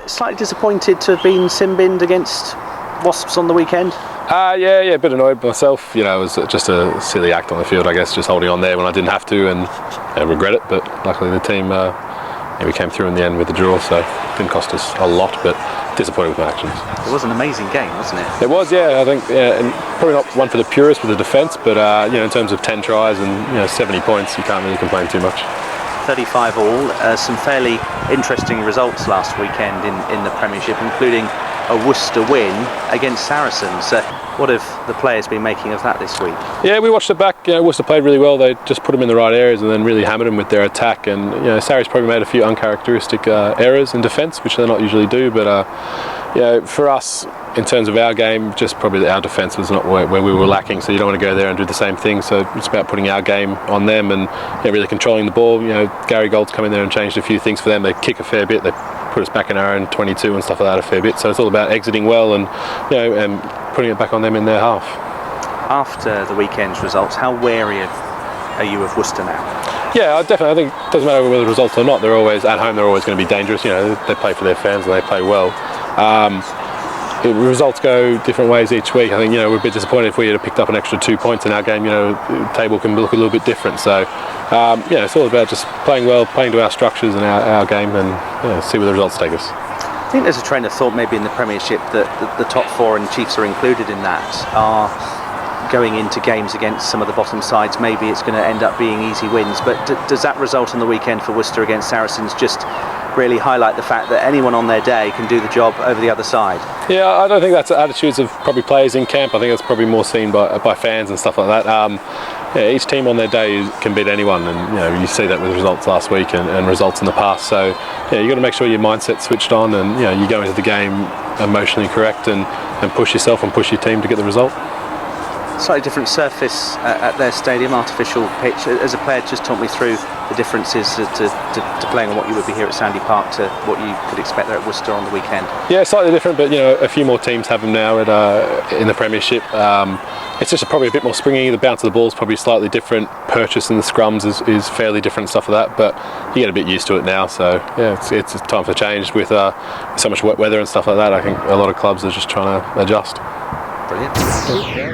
Slightly disappointed to have been sin-binned against Wasps on the weekend? Yeah, a bit annoyed myself. You know, it was just a silly act on the field, I guess, just holding on there when I didn't have to, and I regret it. But luckily the team, we came through in the end with the draw, so it didn't cost us a lot, but disappointed with my actions. It was an amazing game, wasn't it? It was, yeah. I think, and probably not one for the purists with the defence, but in terms of 10 tries and 70 points, you can't really complain too much. 35 all. Some fairly interesting results last weekend in the Premiership, including a Worcester win against Saracens. What have the players been making of that this week? Yeah, we watched it back. Worcester played really well. They just put them in the right areas and then really hammered them with their attack. And Sarries probably made a few uncharacteristic errors in defence, which they not usually do. But for us, in terms of our game, just probably our defence was not where we were lacking. So you don't want to go there and do the same thing. So it's about putting our game on them and really controlling the ball. Gary Gold's come in there and changed a few things for them. They kick a fair bit. They put us back in our own 22 and stuff like that a fair bit. So it's all about exiting well and and putting it back on them in their half. After the weekend's results, how wary are you of Worcester now? Yeah, definitely. I think it doesn't matter whether the results or not. They're always at home. They're always going to be dangerous. They play for their fans and they play well. Results go different ways each week. I think we're a bit disappointed if we had picked up an extra 2 points in our game. The table can look a little bit different. So it's all about just playing well, playing to our structures and our game, and see where the results take us. I think there's a train of thought maybe in the Premiership that the top four, and Chiefs are included in that, are going into games against some of the bottom sides. Maybe it's going to end up being easy wins, but does that result on the weekend for Worcester against Saracens just really highlight the fact that anyone on their day can do the job over the other side? Yeah, I don't think that's attitudes of probably players in camp. I think it's probably more seen by fans and stuff like that. Each team on their day can beat anyone, and you see that with results last week and results in the past. So you got to make sure your mindset's switched on, and you go into the game emotionally correct and push yourself and push your team to get the result. Slightly different surface at their stadium, artificial pitch. As a player, just talk me through the differences to playing on what you would be here at Sandy Park to what you could expect there at Worcester on the weekend. Yeah, slightly different, but a few more teams have them now in the Premiership. It's just probably a bit more springy. The bounce of the ball is probably slightly different. Purchase in the scrums is fairly different, stuff like that. But you get a bit used to it now. So yeah, it's time for change with so much wet weather and stuff like that. I think a lot of clubs are just trying to adjust. Brilliant.